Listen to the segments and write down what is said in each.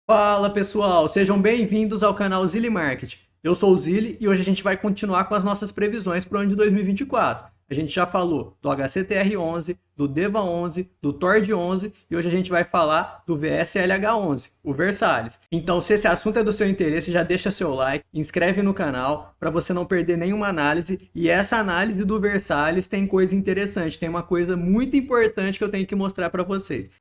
Fala pessoal, sejam bem-vindos ao canal Zilli Market. Eu sou o Zilli e hoje a gente vai continuar com as nossas previsões para o ano de 2024. A gente já falou do HCTR11, do DEVA11, do TORD11 e hoje a gente vai falar do VSLH11, o Versalhes. Então, se esse assunto é do seu interesse, já deixa seu like, inscreve no canal para você não perder nenhuma análise. E essa análise do Versalhes tem coisa interessante, tem uma coisa muito importante que eu tenho que mostrar para vocês.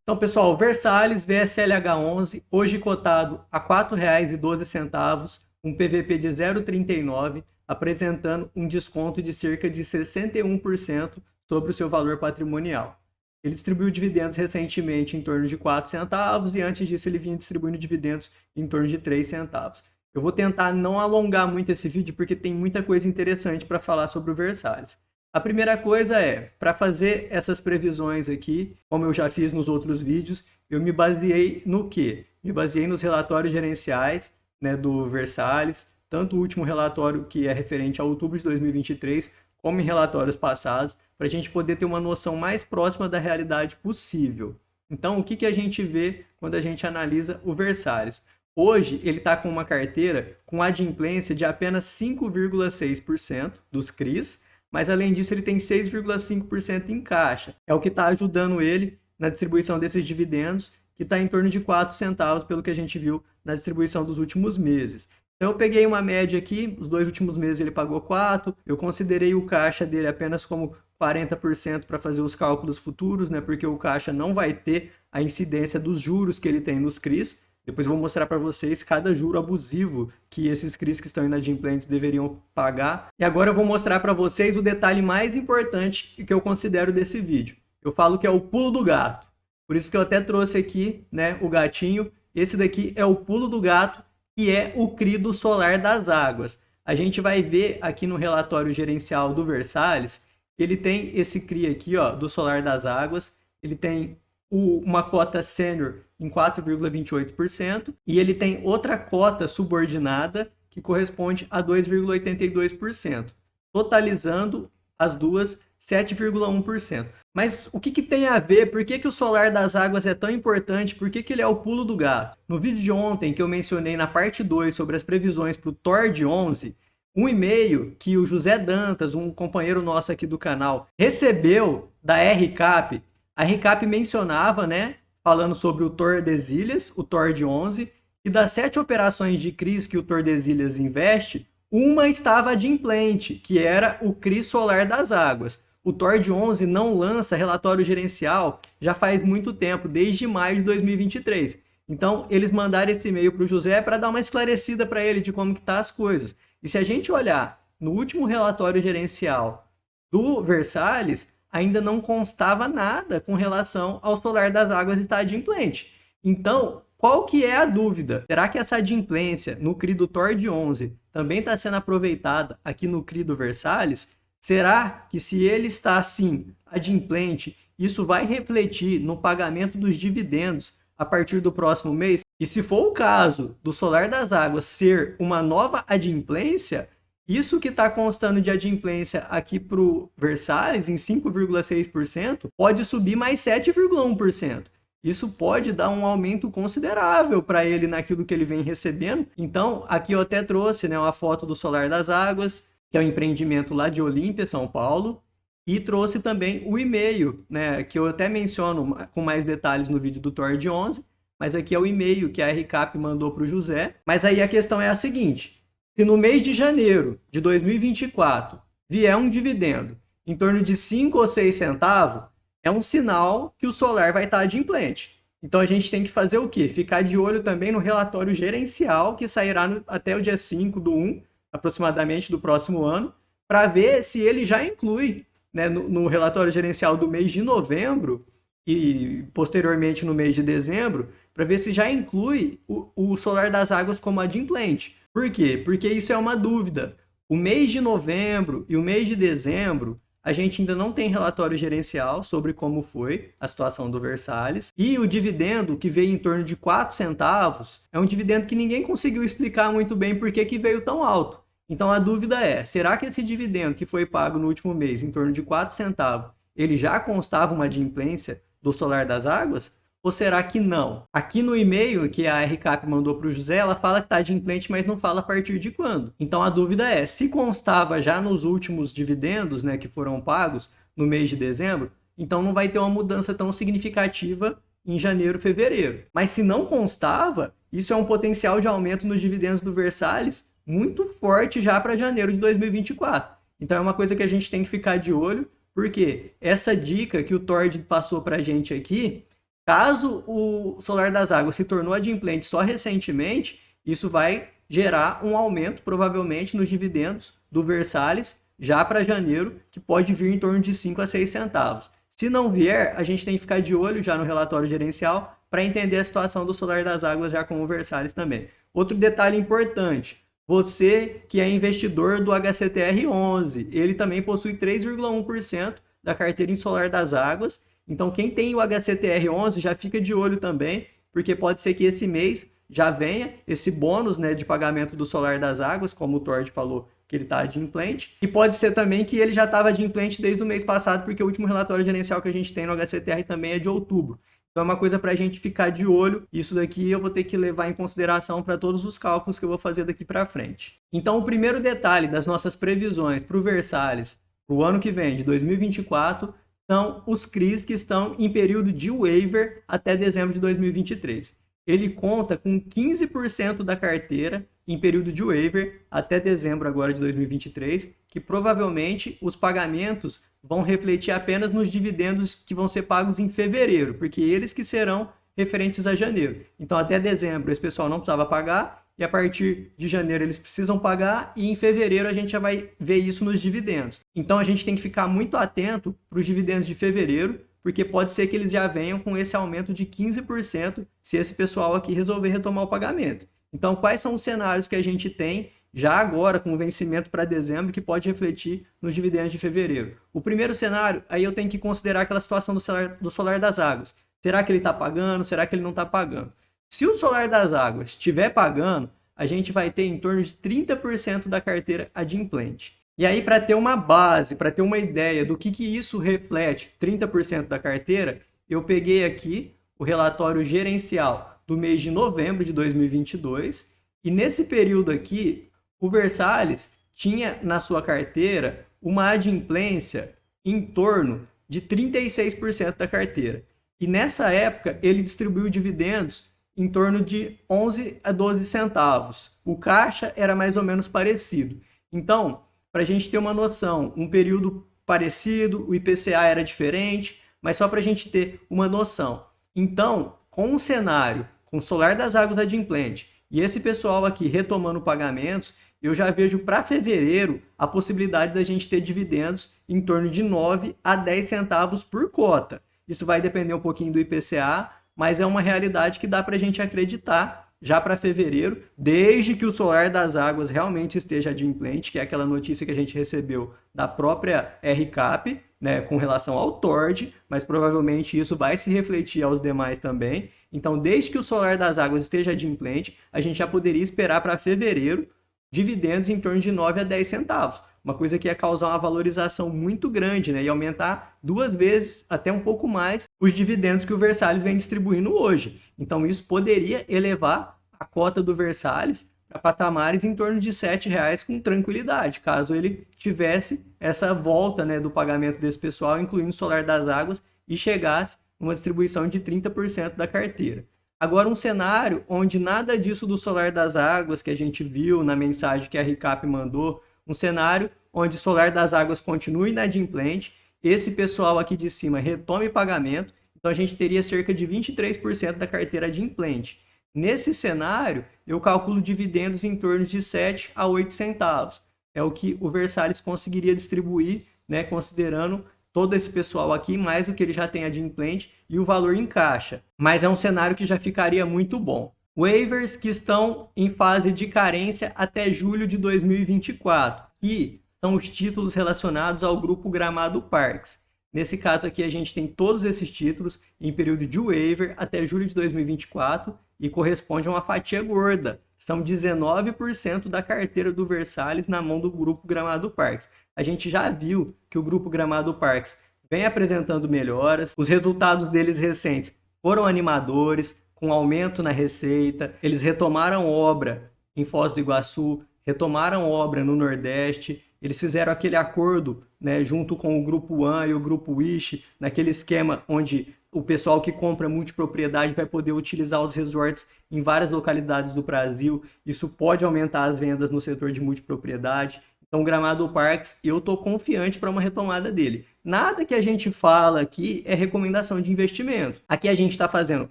Então, pessoal, Versalhes VSLH11, hoje cotado a R$ 4,12, um PVP de 0,39, apresentando um desconto de cerca de 61% sobre o seu valor patrimonial. Ele distribuiu dividendos recentemente em torno de 4 centavos e antes disso ele vinha distribuindo dividendos em torno de 3 centavos. Eu vou tentar não alongar muito esse vídeo porque tem muita coisa interessante para falar sobre o Versalhes. A primeira coisa é, para fazer essas previsões aqui, como eu já fiz nos outros vídeos, eu me baseei no quê? Me baseei nos relatórios gerenciais, né, do Versalhes, tanto o último relatório que é referente a outubro de 2023, como em relatórios passados, para a gente poder ter uma noção mais próxima da realidade possível. Então, o que a gente vê quando a gente analisa o Versalhes? Hoje, ele está com uma carteira com adimplência de apenas 5,6% dos CRIs, mas além disso ele tem 6,5% em caixa. É o que está ajudando ele na distribuição desses dividendos, que está em torno de 4 centavos, pelo que a gente viu na distribuição dos últimos meses. Então eu peguei uma média aqui, os 2 últimos meses ele pagou 4, eu considerei o caixa dele apenas como 40% para fazer os cálculos futuros, né? Porque o caixa não vai ter a incidência dos juros que ele tem nos CRIs. Depois eu vou mostrar para vocês cada juro abusivo que esses CRIs que estão inadimplentes deveriam pagar. E agora eu vou mostrar para vocês o detalhe mais importante que eu considero desse vídeo. Eu falo que é o pulo do gato. Por isso que eu até trouxe aqui, né, o gatinho. Esse daqui é o pulo do gato, que é o CRI do Solar das Águas. A gente vai ver aqui no relatório gerencial do Versalhes, que ele tem esse CRI aqui, ó, do Solar das Águas. Ele tem uma cota sênior em 4,28% e ele tem outra cota subordinada que corresponde a 2,82%, totalizando as duas 7,1%. Mas o que tem a ver? Por que o Solar das Águas é tão importante? Por que ele é o pulo do gato? No vídeo de ontem que eu mencionei na parte 2 sobre as previsões para o TORD11, um e-mail que o José Dantas, um companheiro nosso aqui do canal, recebeu da RCAP. A RCAP mencionava, né, falando sobre o Tordesilhas, o TORD11, e das 7 operações de CRIs que o Tordesilhas investe, uma estava adimplente, que era o CRI Solar das Águas. O TORD11 não lança relatório gerencial já faz muito tempo, desde maio de 2023. Então, eles mandaram esse e-mail para o José para dar uma esclarecida para ele de como que tá as coisas. E se a gente olhar no último relatório gerencial do Versalhes, ainda não constava nada com relação ao Solar das Águas estar adimplente. Então, qual que é a dúvida? Será que essa adimplência no CRI do TORD11 também está sendo aproveitada aqui no CRI do Versalhes? Será que se ele está assim, adimplente, isso vai refletir no pagamento dos dividendos a partir do próximo mês? E se for o caso do Solar das Águas ser uma nova adimplência, isso que está constando de adimplência aqui para o Versalhes em 5,6% pode subir mais 7,1%. Isso pode dar um aumento considerável para ele naquilo que ele vem recebendo. Então, aqui eu até trouxe, né, uma foto do Solar das Águas, que é um empreendimento lá de Olímpia, São Paulo. E trouxe também o e-mail, né, que eu até menciono com mais detalhes no vídeo do TORD11. Mas aqui é o e-mail que a RCAP mandou para o José. Mas aí a questão é a seguinte. Se no mês de janeiro de 2024 vier um dividendo em torno de 5 ou 6 centavos, é um sinal que o Solar vai estar adimplente. Então a gente tem que fazer o quê? Ficar de olho também no relatório gerencial que sairá até o dia 5/1, aproximadamente, do próximo ano, para ver se ele já inclui, né, no relatório gerencial do mês de novembro e posteriormente no mês de dezembro, para ver se já inclui o Solar das Águas como adimplente. Por quê? Porque isso é uma dúvida. O mês de novembro e o mês de dezembro, a gente ainda não tem relatório gerencial sobre como foi a situação do Versalhes. E o dividendo, que veio em torno de 4 centavos, é um dividendo que ninguém conseguiu explicar muito bem por que veio tão alto. Então a dúvida é, será que esse dividendo que foi pago no último mês, em torno de 4 centavos, ele já constava uma adimplência do Solar das Águas? Ou será que não? Aqui no e-mail que a RCAP mandou para o José, ela fala que está adimplente, mas não fala a partir de quando. Então a dúvida é, se constava já nos últimos dividendos, né, que foram pagos no mês de dezembro, então não vai ter uma mudança tão significativa em janeiro, fevereiro. Mas se não constava, isso é um potencial de aumento nos dividendos do Versalhes muito forte já para janeiro de 2024. Então é uma coisa que a gente tem que ficar de olho, porque essa dica que o Tord passou para a gente aqui, caso o Solar das Águas se tornou adimplente só recentemente, isso vai gerar um aumento, provavelmente, nos dividendos do Versalhes já para janeiro, que pode vir em torno de 5 a 6 centavos. Se não vier, a gente tem que ficar de olho já no relatório gerencial para entender a situação do Solar das Águas já com o Versalhes também. Outro detalhe importante, você que é investidor do HCTR11, ele também possui 3,1% da carteira em Solar das Águas. Então quem tem o HCTR11 já fica de olho também, porque pode ser que esse mês já venha esse bônus, né, de pagamento do Solar das Águas, como o Tord falou que ele está adimplente. E pode ser também que ele já estava adimplente desde o mês passado, porque o último relatório gerencial que a gente tem no HCTR também é de outubro. Então é uma coisa para a gente ficar de olho. Isso daqui eu vou ter que levar em consideração para todos os cálculos que eu vou fazer daqui para frente. Então o primeiro detalhe das nossas previsões para o Versalhes para o ano que vem, de 2024, são os CRIs que estão em período de waiver até dezembro de 2023. Ele conta com 15% da carteira em período de waiver até dezembro agora de 2023, que provavelmente os pagamentos vão refletir apenas nos dividendos que vão ser pagos em fevereiro, porque eles que serão referentes a janeiro. Então até dezembro esse pessoal não precisava pagar, e a partir de janeiro eles precisam pagar, e em fevereiro a gente já vai ver isso nos dividendos. Então a gente tem que ficar muito atento para os dividendos de fevereiro, porque pode ser que eles já venham com esse aumento de 15% se esse pessoal aqui resolver retomar o pagamento. Então quais são os cenários que a gente tem já agora com o vencimento para dezembro que pode refletir nos dividendos de fevereiro? O primeiro cenário, aí eu tenho que considerar aquela situação do Solar das Águas. Será que ele está pagando? Será que ele não está pagando? Se o Solar das Águas estiver pagando, a gente vai ter em torno de 30% da carteira adimplente. E aí, para ter uma base, para ter uma ideia do que isso reflete, 30% da carteira, eu peguei aqui o relatório gerencial do mês de novembro de 2022, e nesse período aqui, o Versalhes tinha na sua carteira uma adimplência em torno de 36% da carteira. E nessa época, ele distribuiu dividendos em torno de 11 a 12 centavos. O caixa era mais ou menos parecido. Então, para a gente ter uma noção, um período parecido, o IPCA era diferente, mas só para a gente ter uma noção. Então, com um cenário, com o Solar das Águas adimplente e esse pessoal aqui retomando pagamentos, eu já vejo para fevereiro a possibilidade da gente ter dividendos em torno de 9 a 10 centavos por cota. Isso vai depender um pouquinho do IPCA, mas é uma realidade que dá para a gente acreditar já para fevereiro, desde que o Solar das Águas realmente esteja adimplente, que é aquela notícia que a gente recebeu da própria RCAP, né, com relação ao Tord, mas provavelmente isso vai se refletir aos demais também. Então, desde que o Solar das Águas esteja adimplente, a gente já poderia esperar para fevereiro dividendos em torno de 9 a 10 centavos. Uma coisa que ia causar uma valorização muito grande, né? E aumentar 2 vezes, até um pouco mais, os dividendos que o Versalhes vem distribuindo hoje. Então isso poderia elevar a cota do Versalhes para patamares em torno de R$ 7,00 com tranquilidade, caso ele tivesse essa volta, né, do pagamento desse pessoal, incluindo o Solar das Águas, e chegasse uma distribuição de 30% da carteira. Agora, um cenário onde nada disso do Solar das Águas que a gente viu na mensagem que a RCAP mandou, um cenário onde o Solar das Águas continue inadimplente, esse pessoal aqui de cima retome pagamento, então a gente teria cerca de 23% da carteira adimplente. Nesse cenário, eu calculo dividendos em torno de 7 a 8 centavos. É o que o Versalhes conseguiria distribuir, né, considerando todo esse pessoal aqui, mais o que ele já tem adimplente e o valor em caixa. Mas é um cenário que já ficaria muito bom. Waivers que estão em fase de carência até julho de 2024, que são os títulos relacionados ao grupo Gramado Parques. Nesse caso aqui, a gente tem todos esses títulos em período de waiver até julho de 2024 e corresponde a uma fatia gorda. São 19% da carteira do Versalhes na mão do Grupo Gramado Parques. A gente já viu que o Grupo Gramado Parques vem apresentando melhoras, os resultados deles recentes foram animadores, com aumento na receita, eles retomaram obra em Foz do Iguaçu, retomaram obra no Nordeste, eles fizeram aquele acordo, né, junto com o Grupo One e o Grupo Wish, naquele esquema onde o pessoal que compra multipropriedade vai poder utilizar os resorts em várias localidades do Brasil. Isso pode aumentar as vendas no setor de multipropriedade. Então, Gramado Parques, eu estou confiante para uma retomada dele. Nada que a gente fala aqui é recomendação de investimento. Aqui a gente está fazendo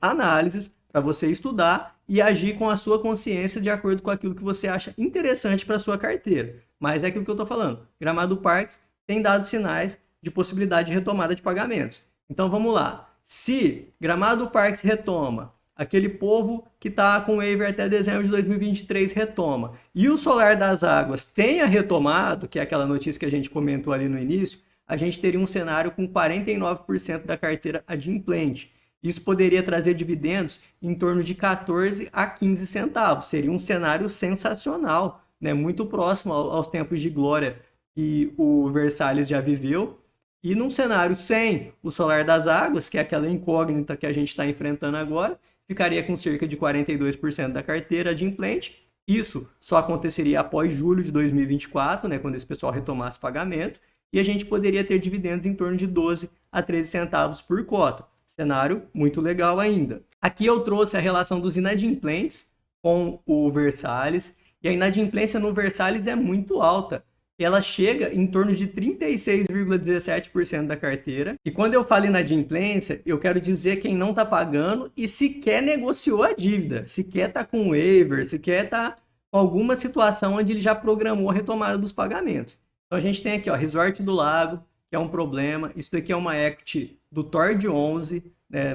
análises para você estudar e agir com a sua consciência de acordo com aquilo que você acha interessante para a sua carteira. Mas é aquilo que eu estou falando. Gramado Parques tem dado sinais de possibilidade de retomada de pagamentos. Então vamos lá. Se Gramado Parques retoma, aquele povo que está com waiver até dezembro de 2023 retoma, e o Solar das Águas tenha retomado, que é aquela notícia que a gente comentou ali no início, a gente teria um cenário com 49% da carteira adimplente. Isso poderia trazer dividendos em torno de 14 a 15 centavos. Seria um cenário sensacional, né? Muito próximo aos tempos de glória que o Versalhes já viveu. E num cenário sem o Solar das Águas, que é aquela incógnita que a gente está enfrentando agora, ficaria com cerca de 42% da carteira adimplente. Isso só aconteceria após julho de 2024, né, quando esse pessoal retomasse pagamento, e a gente poderia ter dividendos em torno de 12 a 13 centavos por cota. Cenário muito legal ainda. Aqui eu trouxe a relação dos inadimplentes com o Versalhes, e a inadimplência no Versalhes é muito alta. Ela chega em torno de 36,17% da carteira. E quando eu falo inadimplência, eu quero dizer quem não está pagando e sequer negociou a dívida, sequer está com waiver, sequer está com alguma situação onde ele já programou a retomada dos pagamentos. Então a gente tem aqui, ó, Resort do Lago, que é um problema. Isso daqui é uma equity do TORD 11,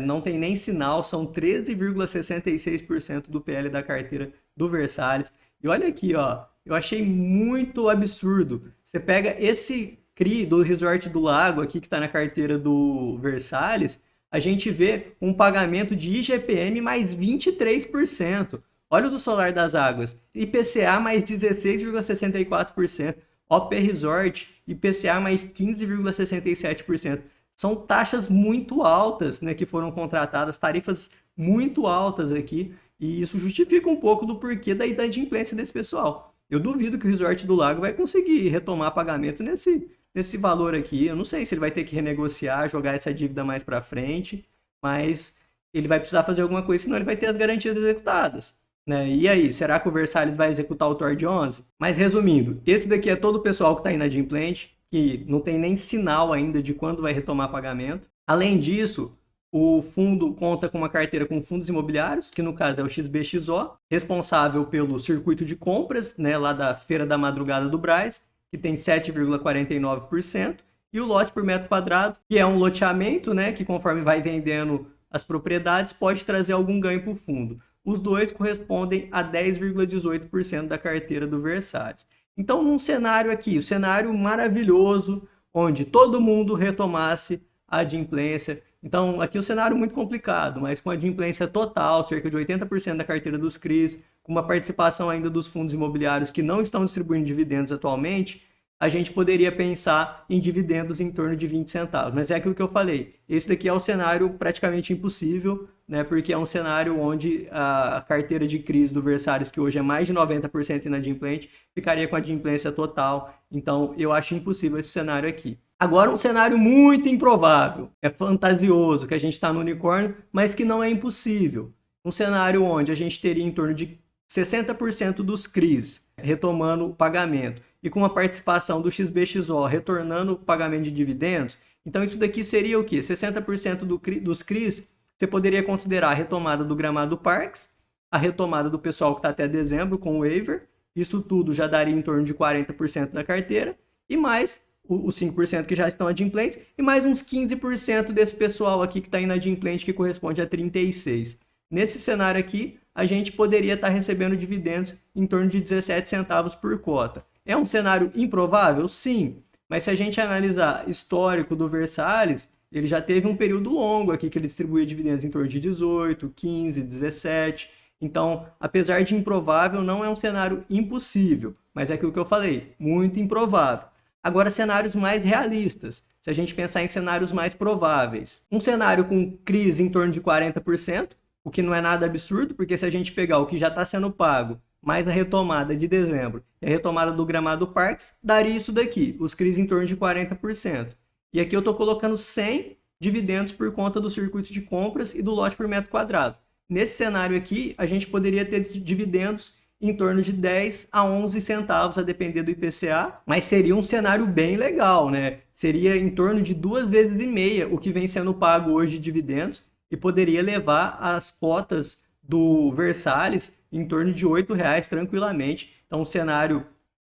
não tem nem sinal, são 13,66% do PL da carteira do Versalhes. E olha aqui, ó, eu achei muito absurdo. Você pega esse CRI do Resort do Lago aqui, que está na carteira do Versalhes, a gente vê um pagamento de IGPM mais 23%. Olha o do Solar das Águas, IPCA mais 16,64%. OP Resort, IPCA mais 15,67%. São taxas muito altas, né, que foram contratadas, tarifas muito altas aqui, e isso justifica um pouco do porquê da inadimplência desse pessoal. Eu duvido que o Resort do Lago vai conseguir retomar pagamento nesse valor aqui. Eu não sei se ele vai ter que renegociar, jogar essa dívida mais para frente, mas ele vai precisar fazer alguma coisa, senão ele vai ter as garantias executadas, né? E aí, será que o Versalhes vai executar o TORD 11? Mas resumindo, esse daqui é todo o pessoal que está inadimplente, que não tem nem sinal ainda de quando vai retomar pagamento. Além disso, o fundo conta com uma carteira com fundos imobiliários, que no caso é o XBXO, responsável pelo circuito de compras, né, lá da Feira da Madrugada do Brás, que tem 7,49%, e o lote por metro quadrado, que é um loteamento, né, que conforme vai vendendo as propriedades, pode trazer algum ganho para o fundo. Os dois correspondem a 10,18% da carteira do Versalhes. Então, num cenário aqui, o cenário maravilhoso, onde todo mundo retomasse a adimplência. Então, aqui é um cenário muito complicado, mas com adimplência total, cerca de 80% da carteira dos CRIs, com uma participação ainda dos fundos imobiliários que não estão distribuindo dividendos atualmente, a gente poderia pensar em dividendos em torno de 20 centavos. Mas é aquilo que eu falei, esse daqui é um cenário praticamente impossível, né, porque é um cenário onde a carteira de CRIs do Versalhes, que hoje é mais de 90% inadimplente, ficaria com adimplência total. Então, eu acho impossível esse cenário aqui. Agora, um cenário muito improvável, é fantasioso, que a gente está no unicórnio, mas que não é impossível. Um cenário onde a gente teria em torno de 60% dos CRIs retomando o pagamento e com a participação do XBXO retornando o pagamento de dividendos. Então, isso daqui seria o quê? 60% dos CRIs, você poderia considerar a retomada do Gramado Parques, a retomada do pessoal que está até dezembro com o waiver, isso tudo já daria em torno de 40% da carteira, e mais os 5% que já estão adimplentes, e mais uns 15% desse pessoal aqui que está inadimplente, que corresponde a 36%. Nesse cenário aqui, a gente poderia estar recebendo dividendos em torno de 17 centavos por cota. É um cenário improvável? Sim, Mas se a gente analisar histórico do Versalhes, ele já teve um período longo aqui que ele distribuía dividendos em torno de 18, 15, 17. Então, apesar de improvável, não é um cenário impossível, mas é aquilo que eu falei, muito improvável. Agora, cenários mais realistas, se a gente pensar em cenários mais prováveis. Um cenário com crise em torno de 40%, o que não é nada absurdo, porque se a gente pegar o que já está sendo pago, mais a retomada de dezembro e a retomada do Gramado Parques, daria isso daqui, os CRIs em torno de 40%. E aqui eu estou colocando 100 dividendos por conta do circuito de compras e do lote por metro quadrado. Nesse cenário aqui, a gente poderia ter dividendos em torno de 10 a 11 centavos, a depender do IPCA, mas seria um cenário bem legal, né? Seria em torno de 2,5 vezes o que vem sendo pago hoje de dividendos e poderia levar as cotas do Versalhes em torno de R$8 tranquilamente. Então, um cenário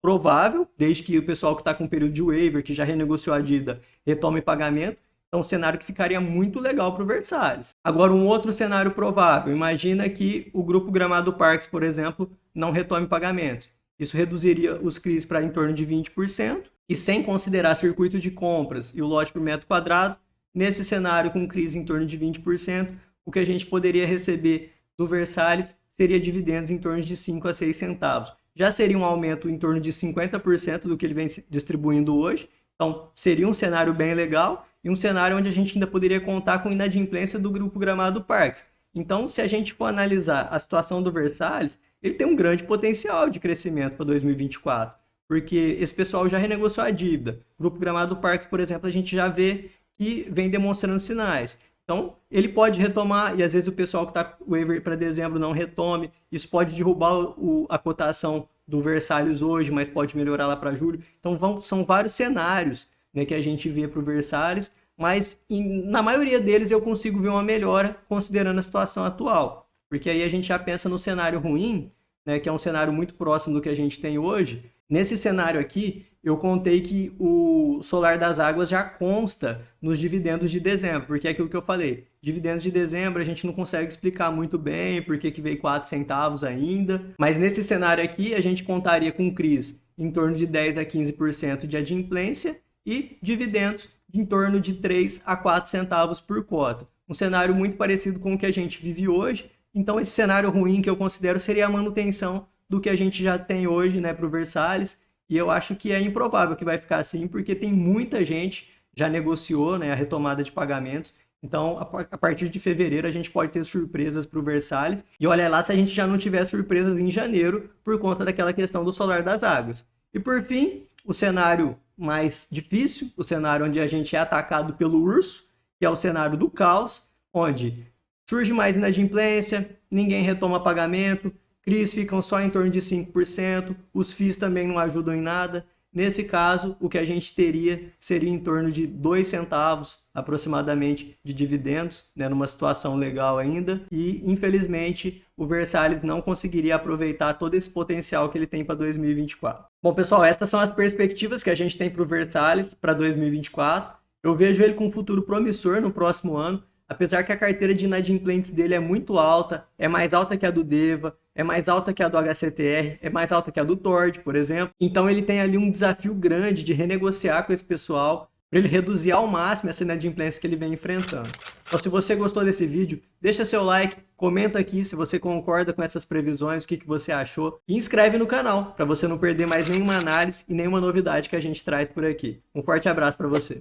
provável, desde que o pessoal que está com período de waiver, que já renegociou a dívida, retome pagamento. Então, um cenário que ficaria muito legal para o Versalhes. Agora, um outro cenário provável. Imagina que o Grupo Gramado Parques, por exemplo, não retome pagamentos. Isso reduziria os CRIs para em torno de 20%. E sem considerar circuito de compras e o lote por metro quadrado, nesse cenário com CRIs em torno de 20%, o que a gente poderia receber do Versalhes seria dividendos em torno de 5 a 6 centavos. Já seria um aumento em torno de 50% do que ele vem distribuindo hoje. Então, seria um cenário bem legal e um cenário onde a gente ainda poderia contar com inadimplência do Grupo Gramado Parques. Então, se a gente for analisar a situação do Versalhes, ele tem um grande potencial de crescimento para 2024, porque esse pessoal já renegociou a dívida. O Grupo Gramado Parques, por exemplo, a gente já vê que vem demonstrando sinais. Então, ele pode retomar, e às vezes o pessoal que está com waiver para dezembro não retome. Isso pode derrubar a cotação do Versalhes hoje, mas pode melhorar lá para julho. Então, são vários cenários, né, que a gente vê para o Versalhes, mas na maioria deles eu consigo ver uma melhora considerando a situação atual. Porque aí a gente já pensa no cenário ruim, né, que é um cenário muito próximo do que a gente tem hoje. Nesse cenário aqui, eu contei que o Solar das Águas já consta nos dividendos de dezembro, porque é aquilo que eu falei. Dividendos de dezembro a gente não consegue explicar muito bem porque que veio 4 centavos ainda, mas nesse cenário aqui a gente contaria com CRIs em torno de 10 a 15% de adimplência e dividendos em torno de 3 a 4 centavos por cota. Um cenário muito parecido com o que a gente vive hoje. Então esse cenário ruim que eu considero seria a manutenção do que a gente já tem hoje, né, para o Versalhes, e eu acho que é improvável que vai ficar assim, porque tem muita gente já negociou, né, a retomada de pagamentos. Então, a partir de fevereiro, a gente pode ter surpresas para o Versalhes. E olha lá se a gente já não tiver surpresas em janeiro, por conta daquela questão do Solar das Águas. E por fim, o cenário mais difícil, o cenário onde a gente é atacado pelo urso, que é o cenário do caos, onde surge mais inadimplência, ninguém retoma pagamento, CRIs ficam só em torno de 5%, os FIIs também não ajudam em nada. Nesse caso, o que a gente teria seria em torno de 2 centavos aproximadamente de dividendos, né, numa situação legal ainda. E, infelizmente, o Versalhes não conseguiria aproveitar todo esse potencial que ele tem para 2024. Bom, pessoal, essas são as perspectivas que a gente tem para o Versalhes para 2024. Eu vejo ele com um futuro promissor no próximo ano. Apesar que a carteira de inadimplentes dele é muito alta, é mais alta que a do Deva, é mais alta que a do HCTR, é mais alta que a do Tord, por exemplo. Então ele tem ali um desafio grande de renegociar com esse pessoal para ele reduzir ao máximo essa inadimplência que ele vem enfrentando. Então, se você gostou desse vídeo, deixa seu like, comenta aqui se você concorda com essas previsões, o que você achou, e inscreve no canal para você não perder mais nenhuma análise e nenhuma novidade que a gente traz por aqui. Um forte abraço para você.